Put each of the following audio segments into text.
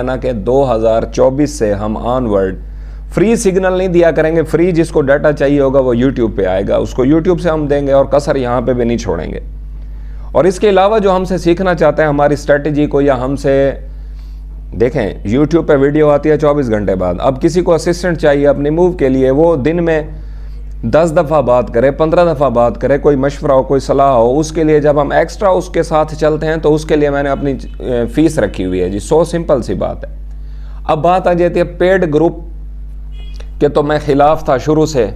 ना कि 2024 से हम ऑनवर्ड फ्री सिग्नल नहीं दिया करेंगे। फ्री जिसको डाटा चाहिए होगा वो यूट्यूब पे आएगा, उसको यूट्यूब से हम देंगे और कसर यहाँ पे भी नहीं छोड़ेंगे। और इसके अलावा जो हमसे सीखना चाहते हैं हमारी स्ट्रेटजी को, या हमसे देखें यूट्यूब पे वीडियो आती है 24 घंटे बाद, अब किसी को असिस्टेंट चाहिए अपनी मूव के लिए, वो दिन में 10 दफ़ा बात करे, 15 दफ़ा बात करे, कोई मशवरा हो, कोई सलाह हो, उसके लिए जब हम एक्स्ट्रा उसके साथ चलते हैं तो उसके लिए मैंने अपनी फीस रखी हुई है जी। सो सिंपल सी बात है। अब बात आ जाती है पेड ग्रुप के, तो मैं खिलाफ था शुरू से,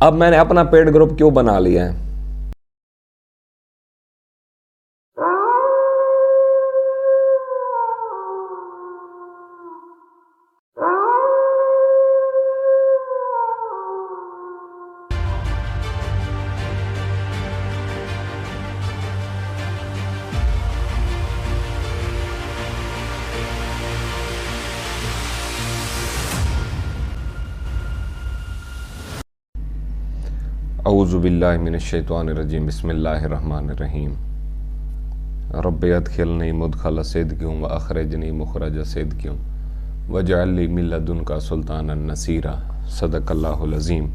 अब मैंने अपना पेड ग्रुप क्यों बना लिया है। औज़ु बिल्लाहि मिनश्शैतानिर्रजीम, बिस्मिल्लाहिर्रहमानिर्रहीम। रब्बि अदखिलनी मुदखल सिद्क़िन व अखरिजनी मुखरज सिद्क़िन वजअलनी मिन लदुनका सुल्तानन नसीरा। सदक़ल्लाहुल अज़ीम।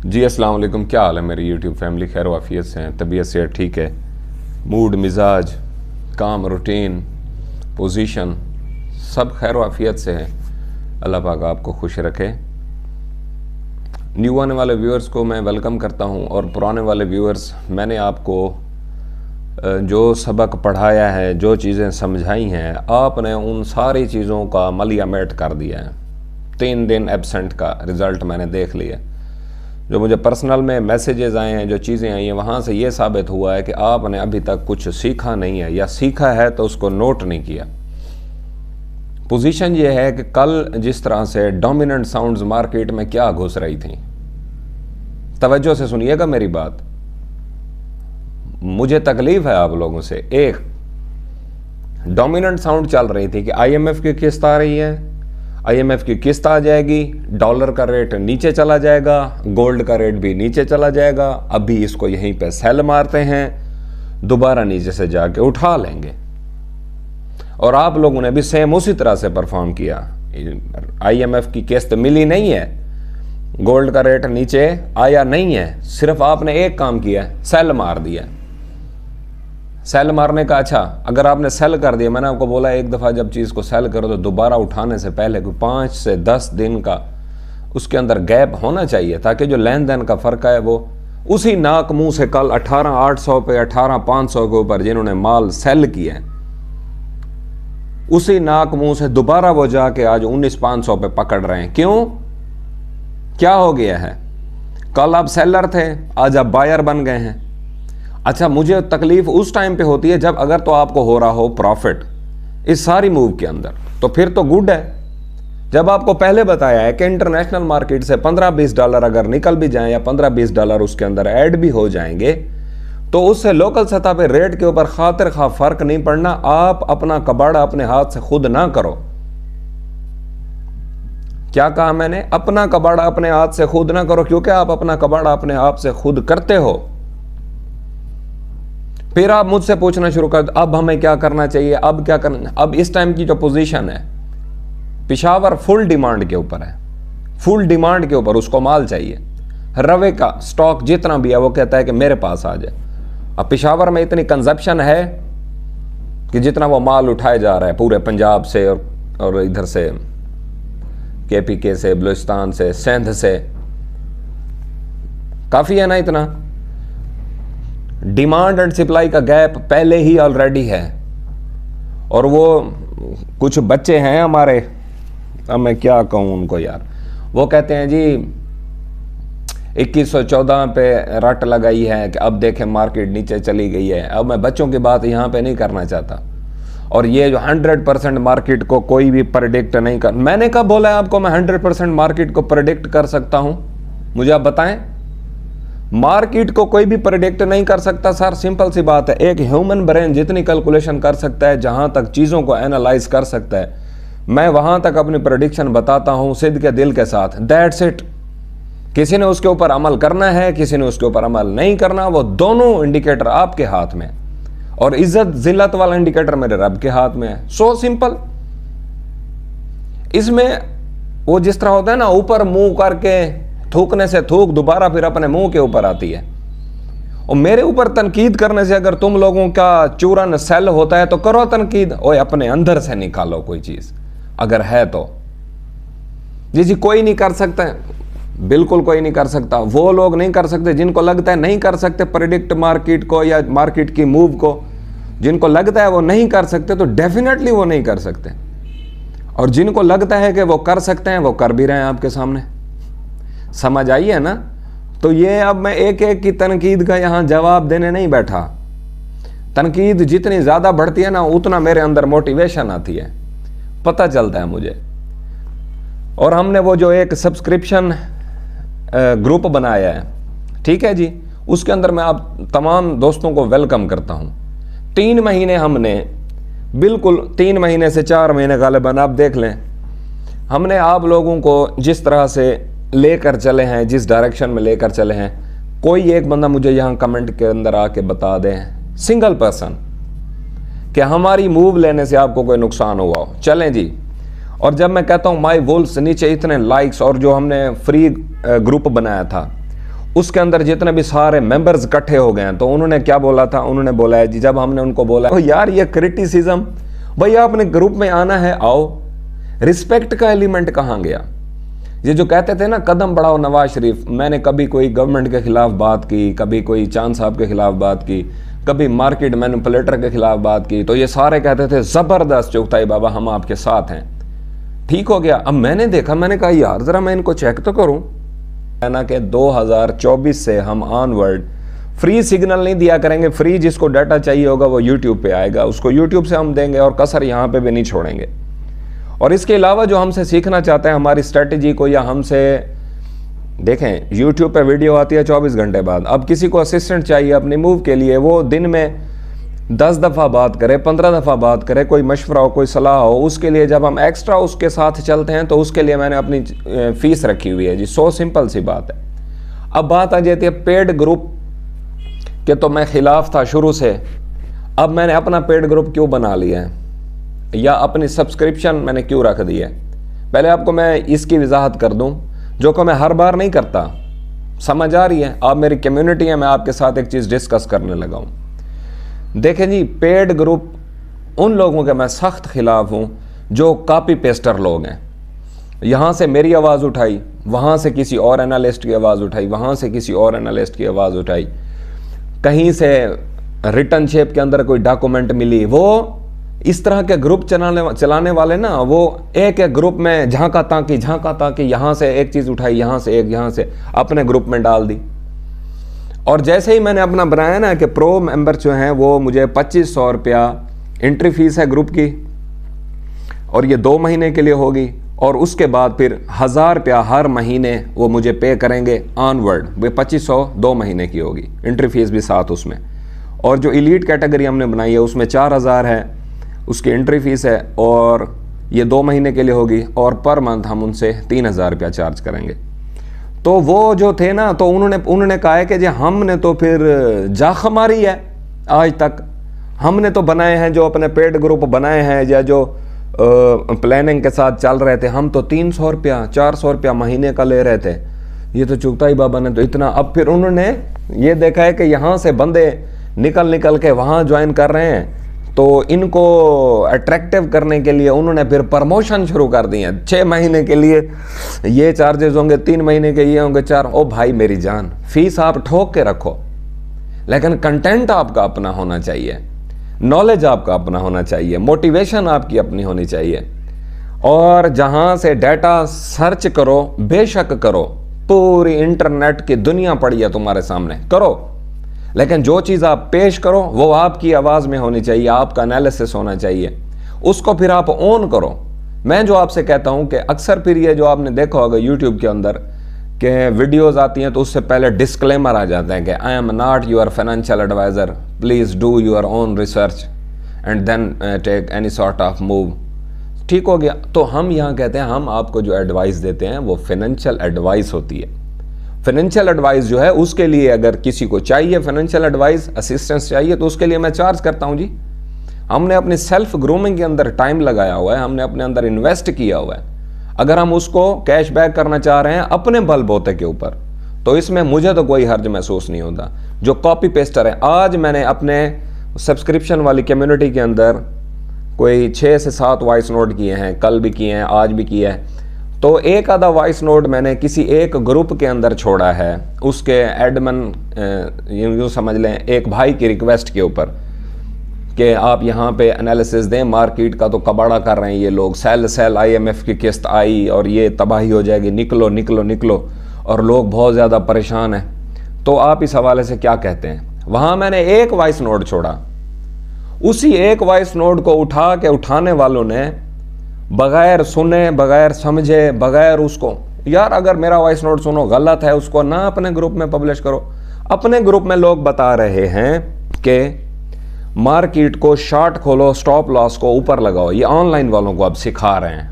जी अस्सलाम वालेकुम, क्या हाल है मेरी यूट्यूब फैमिली? खैर वाफियत से हैं, तबीयत से ठीक है, मूड मिजाज काम रूटीन पोजीशन सब खैर वाफियत से है। अल्लाह पाक आपको खुश रखे। न्यू आने वाले व्यूअर्स को मैं वेलकम करता हूं, और पुराने वाले व्यूअर्स, मैंने आपको जो सबक पढ़ाया है, जो चीज़ें समझाई हैं, आपने उन सारी चीज़ों का मलियामेट कर दिया है। 3 दिन एब्सेंट का रिज़ल्ट मैंने देख लिया। जो मुझे पर्सनल में मैसेजेस आए हैं, जो चीज़ें आई हैं, वहाँ से ये साबित हुआ है कि आपने अभी तक कुछ सीखा नहीं है, या सीखा है तो उसको नोट नहीं किया। पोजीशन ये है कि कल जिस तरह से डोमिनेंट साउंड्स मार्केट में क्या घुस रही थी, तवज्जो से सुनिएगा मेरी बात, मुझे तकलीफ है आप लोगों से। एक डोमिनेंट साउंड चल रही थी कि आईएमएफ की किस्त आ रही है, आईएमएफ की किस्त आ जाएगी, डॉलर का रेट नीचे चला जाएगा, गोल्ड का रेट भी नीचे चला जाएगा, अभी इसको यहीं पे सेल मारते हैं, दोबारा नीचे से जाके उठा लेंगे। और आप लोगों ने भी सेम उसी तरह से परफॉर्म किया। आईएमएफ की किस्त मिली नहीं है, गोल्ड का रेट नीचे आया नहीं है, सिर्फ आपने एक काम किया है, सेल मार दिया। सेल मारने का, अच्छा अगर आपने सेल कर दिया, मैंने आपको बोला एक दफ़ा जब चीज़ को सेल करो तो दोबारा उठाने से पहले कोई 5 से 10 दिन का उसके अंदर गैप होना चाहिए, ताकि जो लेन देन का फ़र्क है वो उसी नाक मुंह से कल 18,800 पे 18,500 के ऊपर जिन्होंने माल सेल किया है, उसी नाक मुंह से दोबारा वो जाके आज 19,500 पे पकड़ रहे हैं। क्यों? क्या हो गया है? कल आप सेलर थे, आज आप बायर बन गए हैं। अच्छा, मुझे तकलीफ उस टाइम पे होती है जब अगर तो आपको हो रहा हो प्रॉफिट इस सारी मूव के अंदर, तो फिर तो गुड है। जब आपको पहले बताया है कि इंटरनेशनल मार्केट से $15-20 अगर निकल भी जाएं, या $15-20 उसके अंदर ऐड भी हो जाएंगे, तो उससे लोकल सतह पे रेट के ऊपर खातिर खा फर्क नहीं पड़ना। आप अपना कबाड़ा अपने हाथ से खुद ना करो। क्या कहा मैंने? अपना कबाड़ा अपने हाथ से खुद ना करो, क्योंकि आप अपना कबाड़ा अपने हाथ से खुद करते हो। फिर आप मुझसे पूछना शुरू कर, अब हमें क्या करना चाहिए, अब क्या करना। अब इस टाइम की जो पोजीशन है, पिशावर फुल डिमांड के ऊपर है, फुल डिमांड के ऊपर उसको माल चाहिए। रवे का स्टॉक जितना भी है वो कहता है कि मेरे पास आ जाए। अब पिशावर में इतनी कंजप्शन है कि जितना वो माल उठाया जा रहा है पूरे पंजाब से और इधर से केपीके से, बलूचिस्तान से, सिंध से, काफ़ी है ना। इतना डिमांड एंड सप्लाई का गैप पहले ही ऑलरेडी है। और वो कुछ बच्चे हैं हमारे, अब मैं क्या कहूँ उनको यार, वो कहते हैं जी 2114 पे रट लगाई है कि अब देखें मार्केट नीचे चली गई है। अब मैं बच्चों की बात यहाँ पे नहीं करना चाहता। और ये जो 100% मार्केट को कोई भी प्रेडिक्ट नहीं कर, मैंने कब बोला है आपको मैं 100% मार्केट को प्रेडिक्ट कर सकता हूं? मुझे आप बताएं। मार्केट को कोई भी प्रेडिक्ट नहीं कर सकता सर, सिंपल सी बात है। एक ह्यूमन ब्रेन जितनी कैलकुलेशन कर सकता है, जहां तक चीजों को एनालाइज कर सकता है, मैं वहां तक अपनी प्रेडिक्शन बताता हूं सिद्ध के दिल के साथ। That's it. किसी ने उसके ऊपर अमल करना है, किसी ने उसके ऊपर अमल नहीं करना, वो दोनों इंडिकेटर आपके हाथ में। और इज्जत जिल्लत वाला इंडिकेटर मेरे रब के हाथ में है। So simple. इसमें वो जिस तरह होता है ना, ऊपर मुंह करके थूकने से थूक दोबारा फिर अपने मुंह के ऊपर आती है। और मेरे ऊपर तनकीद करने से अगर तुम लोगों का चूरन सेल होता है तो करो तनकीद, ओए अपने अंदर से निकालो कोई चीज अगर है तो। जी कोई नहीं कर सकता है, बिल्कुल कोई नहीं कर सकता। वो लोग नहीं कर सकते जिनको लगता है नहीं कर सकते प्रेडिक्ट मार्केट को या मार्केट की मूव को, जिनको लगता है वो नहीं कर सकते तो डेफिनेटली वो नहीं कर सकते। और जिनको लगता है कि वो कर सकते हैं वो कर भी रहे हैं आपके सामने। समझ आई है ना? तो ये अब मैं एक एक की तनकीद का यहां जवाब देने नहीं बैठा। तनकीद जितनी ज्यादा बढ़ती है ना उतना मेरे अंदर मोटिवेशन आती है, पता चलता है मुझे। और हमने वो जो एक सब्सक्रिप्शन ग्रुप बनाया है, ठीक है जी, उसके अंदर मैं आप तमाम दोस्तों को वेलकम करता हूं। 3 महीने हमने बिल्कुल 3 महीने से 4 महीने गालिबन आप देख लें, हमने आप लोगों को जिस तरह से लेकर चले हैं, जिस डायरेक्शन में लेकर चले हैं, कोई एक बंदा मुझे यहाँ कमेंट के अंदर आके बता दे, सिंगल पर्सन, कि हमारी मूव लेने से आपको कोई नुकसान हुआ हो। चलें जी। और जब मैं कहता हूँ माई वुल्स नीचे इतने लाइक्स, और जो हमने फ्री ग्रुप बनाया था उसके अंदर जितने भी सारे मेंबर्स इकट्ठे हो गए हैं, तो उन्होंने क्या बोला था, उन्होंने बोला है जी, जब हमने उनको बोला तो यार ये क्रिटिसिज्म, भैया अपने ग्रुप में आना है आओ, रिस्पेक्ट का एलिमेंट कहाँ गया? ये जो कहते थे ना कदम बढ़ाओ नवाज शरीफ, मैंने कभी कोई गवर्नमेंट के खिलाफ बात की, कभी कोई चांद साहब के खिलाफ बात की, कभी मार्केट मैनिपुलेटर के खिलाफ बात की, तो ये सारे कहते थे जबरदस्त चुगताई बाबा हम आपके साथ हैं। ठीक हो गया। अब मैंने देखा, मैंने कहा यार जरा मैं इनको चेक तो करूं, है ना, कि 2024 से हम ऑनवर्ड फ्री सिग्नल नहीं दिया करेंगे। फ्री जिसको डाटा चाहिए होगा वो यूट्यूब पे आएगा, उसको यूट्यूब से हम देंगे और कसर यहाँ पे भी नहीं छोड़ेंगे। और इसके अलावा जो हमसे सीखना चाहते हैं हमारी स्ट्रेटेजी को, या हमसे देखें यूट्यूब पे वीडियो आती है 24 घंटे बाद, अब किसी को असिस्टेंट चाहिए अपनी मूव के लिए, वो दिन में 10 दफ़ा बात करे, 15 दफ़ा बात करे, कोई मशवरा हो, कोई सलाह हो, उसके लिए जब हम एक्स्ट्रा उसके साथ चलते हैं तो उसके लिए मैंने अपनी फीस रखी हुई है जी। सो सिंपल सी बात है। अब बात आ जाती है पेड ग्रुप के, तो मैं खिलाफ था शुरू से। अब मैंने अपना पेड ग्रुप क्यों बना लिया है, या अपनी सब्सक्रिप्शन मैंने क्यों रख दी है, पहले आपको मैं इसकी वजाहत कर दूं, जो कि मैं हर बार नहीं करता। समझ आ रही है? आप मेरी कम्युनिटी है, मैं आपके साथ एक चीज़ डिस्कस करने लगा हूं। देखें जी, पेड ग्रुप उन लोगों के मैं सख्त खिलाफ हूं जो कॉपी पेस्टर लोग हैं। यहां से मेरी आवाज़ उठाई, वहां से किसी और एनालिस्ट की आवाज़ उठाई, वहां से किसी और एनालिस्ट की आवाज़ उठाई, कहीं से रिटर्न शेप के अंदर कोई डॉक्यूमेंट मिली, वो इस तरह के ग्रुप चलाने वाले ना, वो एक एक ग्रुप में झांका ताकि यहां से एक चीज़ उठाई, यहां से एक, यहां से अपने ग्रुप में डाल दी। और जैसे ही मैंने अपना बनाया ना कि प्रो मेंबर जो हैं वो मुझे 2500 रुपया एंट्री फीस है ग्रुप की, और ये 2 महीने के लिए होगी, और उसके बाद फिर 1000 रुपया हर महीने वो मुझे पे करेंगे ऑनवर्ड। वो 2500 2 महीने की होगी, एंट्री फीस भी साथ उसमें। और जो इलीट कैटेगरी हमने बनाई है उसमें 4000 है उसकी एंट्री फीस है, और ये 2 महीने के लिए होगी, और पर मंथ हम उनसे 3000 रुपया चार्ज करेंगे। तो वो जो थे ना, तो उन्होंने कहा है कि जी हमने तो फिर जाख मारी है, आज तक हमने तो बनाए हैं जो अपने पेड ग्रुप बनाए हैं या जो प्लानिंग के साथ चल रहे थे, हम तो 300 रुपया 400 रुपया महीने का ले रहे थे, ये तो चुगताई बाबा ने तो इतना। अब फिर उन्होंने ये देखा है कि यहाँ से बंदे निकल के वहाँ ज्वाइन कर रहे हैं, तो इनको अट्रैक्टिव करने के लिए उन्होंने फिर प्रमोशन शुरू कर दी है। 6 महीने के लिए ये चार्जेस होंगे, 3 महीने के ये होंगे 4। ओ भाई मेरी जान, फीस आप ठोक के रखो, लेकिन कंटेंट आपका अपना होना चाहिए, नॉलेज आपका अपना होना चाहिए, मोटिवेशन आपकी अपनी होनी चाहिए। और जहां से डाटा सर्च करो, बेशक करो, पूरी इंटरनेट की दुनिया पड़ी है तुम्हारे सामने, करो, लेकिन जो चीज़ आप पेश करो वो आपकी आवाज़ में होनी चाहिए, आपका एनालिसिस होना चाहिए, उसको फिर आप ऑन करो। मैं जो आपसे कहता हूं कि अक्सर फिर ये जो आपने देखा होगा यूट्यूब के अंदर कि वीडियोस आती हैं तो उससे पहले डिस्क्लेमर आ जाता है कि I am not your financial adviser, please do your own research and then take any sort of move. ठीक हो गया? तो हम यहाँ कहते हैं हम आपको जो एडवाइस देते हैं वो फाइनेंशियल एडवाइस होती है। फाइनेंशियल एडवाइस जो है उसके लिए अगर किसी को चाहिए फाइनेंशियल एडवाइस, असिस्टेंस चाहिए, तो उसके लिए मैं चार्ज करता हूं जी। हमने अपनी सेल्फ ग्रूमिंग के अंदर टाइम लगाया हुआ है, हमने अपने अंदर इन्वेस्ट किया हुआ है। अगर हम उसको कैशबैक करना चाह रहे हैं अपने बलबूते के ऊपर, तो इसमें मुझे तो कोई हर्ज महसूस नहीं होता। जो कॉपी पेस्टर है, आज मैंने अपने सब्सक्रिप्शन वाली कम्युनिटी के अंदर कोई 6 से 7 वॉइस नोट किए हैं, कल भी किए हैं, आज भी किया है। तो एक आधा वॉइस नोट मैंने किसी एक ग्रुप के अंदर छोड़ा है, उसके एडमिन यूँ समझ लें एक भाई की रिक्वेस्ट के ऊपर कि आप यहाँ पे एनालिसिस दें, मार्केट का तो कबाड़ा कर रहे हैं ये लोग, सेल IMF की किस्त आई और ये तबाही हो जाएगी, निकलो निकलो निकलो, और लोग बहुत ज़्यादा परेशान हैं। तो आप इस हवाले से क्या कहते हैं? वहाँ मैंने एक वॉइस नोट छोड़ा, उसी एक वॉइस नोट को उठाने वालों ने बगैर सुने, बगैर समझे, बगैर उसको, यार अगर मेरा वॉइस नोट सुनो गलत है उसको ना अपने ग्रुप में पब्लिश करो। अपने ग्रुप में लोग बता रहे हैं कि मार्केट को शॉर्ट खोलो, स्टॉप लॉस को ऊपर लगाओ, ये ऑनलाइन वालों को अब सिखा रहे हैं।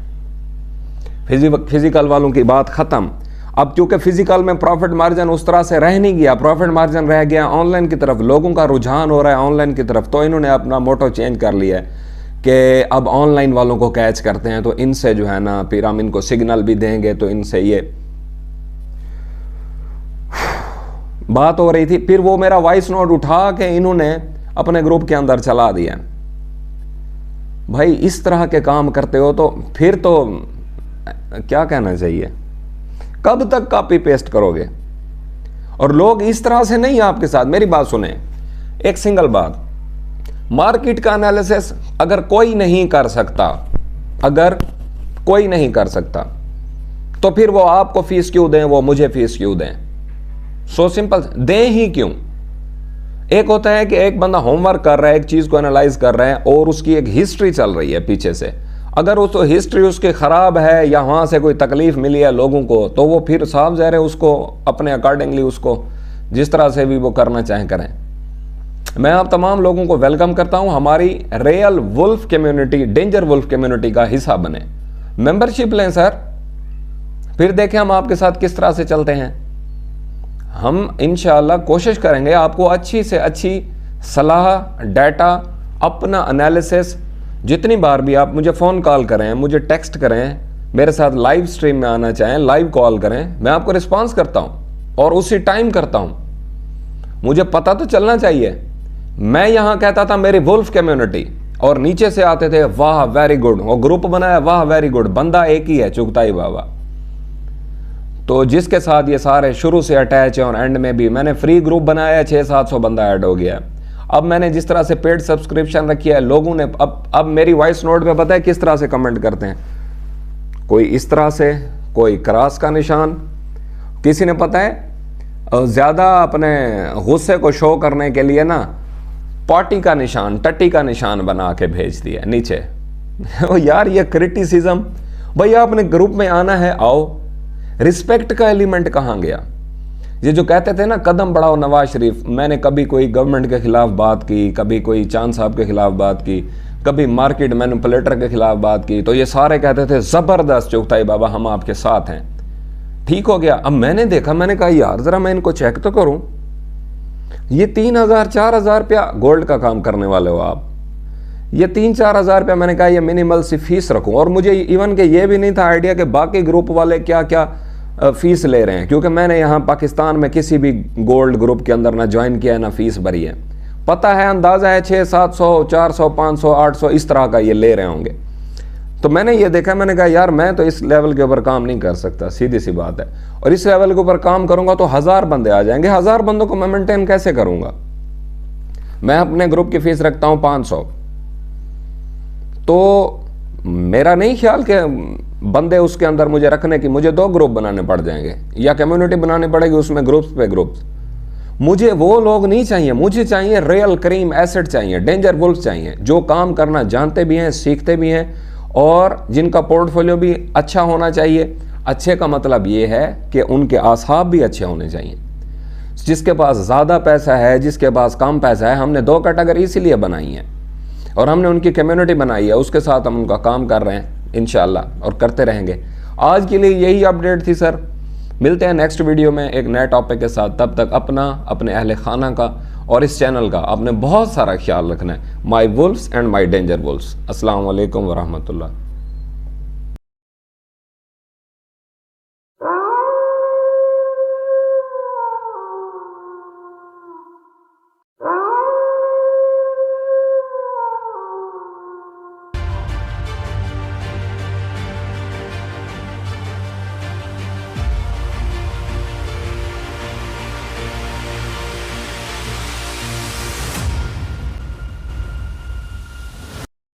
फिजिकल वालों की बात खत्म। अब क्योंकि फिजिकल में प्रॉफिट मार्जिन उस तरह से रह नहीं गया, प्रॉफिट मार्जिन रह गया ऑनलाइन की तरफ, लोगों का रुझान हो रहा है ऑनलाइन की तरफ, तो इन्होंने अपना मोटो चेंज कर लिया है कि अब ऑनलाइन वालों को कैच करते हैं, तो इनसे जो है ना फिर हम इनको सिग्नल भी देंगे, तो इनसे ये बात हो रही थी। फिर वो मेरा वॉइस नोट उठा के इन्होंने अपने ग्रुप के अंदर चला दिया। भाई इस तरह के काम करते हो तो फिर तो क्या कहना चाहिए, कब तक कॉपी पेस्ट करोगे? और लोग इस तरह से नहीं आपके साथ। मेरी बात सुने, एक सिंगल बात, मार्केट का एनालिसिस अगर कोई नहीं कर सकता, अगर कोई नहीं कर सकता, तो फिर वो आपको फीस क्यों दें, वो मुझे फीस क्यों दें? सो सिंपल, दें ही क्यों? एक होता है कि एक बंदा होमवर्क कर रहा है, एक चीज को एनालाइज कर रहा है और उसकी एक हिस्ट्री चल रही है पीछे से, अगर उस हिस्ट्री उसकी खराब है या वहां से कोई तकलीफ मिली है लोगों को, तो वो फिर साफ ज़ाहिर है उसको अपने अकॉर्डिंगली उसको जिस तरह से भी वो करना चाहें करें। मैं आप तमाम लोगों को वेलकम करता हूं, हमारी real wolf community, danger wolf community का हिस्सा बने, मेंबरशिप लें सर, फिर देखें हम आपके साथ किस तरह से चलते हैं। हम इंशाअल्लाह कोशिश करेंगे आपको अच्छी से अच्छी सलाह, डाटा, अपना एनालिसिस, जितनी बार भी आप मुझे फ़ोन कॉल करें, मुझे टेक्स्ट करें, मेरे साथ लाइव स्ट्रीम में आना चाहें, लाइव कॉल करें, मैं आपको रिस्पांस करता हूं और उसी टाइम करता हूं। मुझे पता तो चलना चाहिए। मैं यहां कहता था मेरी वुल्फ कम्युनिटी, और नीचे से आते थे वाह वेरी गुड, और ग्रुप बनाया वाह वेरी गुड, बंदा एक ही है चुगताई बाबा। तो जिसके साथ ये सारे शुरू से अटैच है और एंड में भी, मैंने फ्री ग्रुप बनाया, 600-700 बंदा ऐड हो गया। अब मैंने जिस तरह से पेड सब्सक्रिप्शन रखी है, लोगों ने अब मेरी वॉइस नोट पे पता है किस तरह से कमेंट करते हैं, कोई इस तरह से, कोई क्रॉस का निशान, किसी ने पता है ज्यादा अपने गुस्से को शो करने के लिए ना पॉटी का निशान, टट्टी का निशान बना के भेज दिया नीचे। यार ये क्रिटिसिज्म, भैया अपने ग्रुप में आना है आओ, रिस्पेक्ट का एलिमेंट कहाँ गया? ये जो कहते थे ना कदम बढ़ाओ नवाज शरीफ, मैंने कभी कोई गवर्नमेंट के खिलाफ बात की, कभी कोई चांद साहब के खिलाफ बात की, कभी मार्केट मैनिपुलेटर के खिलाफ बात की, तो ये सारे कहते थे जबरदस्त चुगताई बाबा हम आपके साथ हैं। ठीक हो गया। अब मैंने देखा, मैंने कहा यार जरा मैं इनको चेक तो करूं, ये 3,000-4,000 रुपया गोल्ड का काम करने वाले हो आप, ये 3-4 हज़ार रुपया, मैंने कहा ये मिनिमल सी फीस रखूं। और मुझे इवन के ये भी नहीं था आइडिया कि बाकी ग्रुप वाले क्या क्या फीस ले रहे हैं, क्योंकि मैंने यहाँ पाकिस्तान में किसी भी गोल्ड ग्रुप के अंदर ना ज्वाइन किया है ना फीस भरी है। पता है, अंदाजा है 600-700, 400, 500, 800 इस तरह का ये ले रहे होंगे। तो मैंने ये देखा, मैंने कहा यार मैं तो इस लेवल के ऊपर काम नहीं कर सकता, सीधी सी बात है। और इस लेवल के ऊपर काम करूंगा तो 1000 बंदे आ जाएंगे, 1000 बंदों को मैं मेंटेन कैसे करूंगा? मैं अपने ग्रुप की फीस रखता हूं 500। तो मेरा नहीं ख्याल कि बंदे उसके अंदर मुझे रखने की, मुझे 2 ग्रुप बनाने पड़ जाएंगे या कम्युनिटी बनानी पड़ेगी, उसमें ग्रुप्स पे ग्रुप्स। मुझे वो लोग नहीं चाहिए, मुझे चाहिए रियल क्रीम एसेट चाहिए, डेंजर वुल्फ चाहिए, जो काम करना जानते भी हैं, सीखते भी हैं और जिनका पोर्टफोलियो भी अच्छा होना चाहिए। अच्छे का मतलब ये है कि उनके आसाब भी अच्छे होने चाहिए। जिसके पास ज़्यादा पैसा है, जिसके पास कम पैसा है, हमने 2 कैटेगरी इसीलिए बनाई है और हमने उनकी कम्युनिटी बनाई है, उसके साथ हम उनका काम कर रहे हैं इंशाल्लाह और करते रहेंगे। आज के लिए यही अपडेट थी सर, मिलते हैं नेक्स्ट वीडियो में एक नए टॉपिक के साथ। तब तक अपना, अपने अहले खाना का और इस चैनल का आपने बहुत सारा ख्याल रखना है। My wolfs and my danger wolfs. अस्सलाम वालेकुम वरहमतुल्लाह।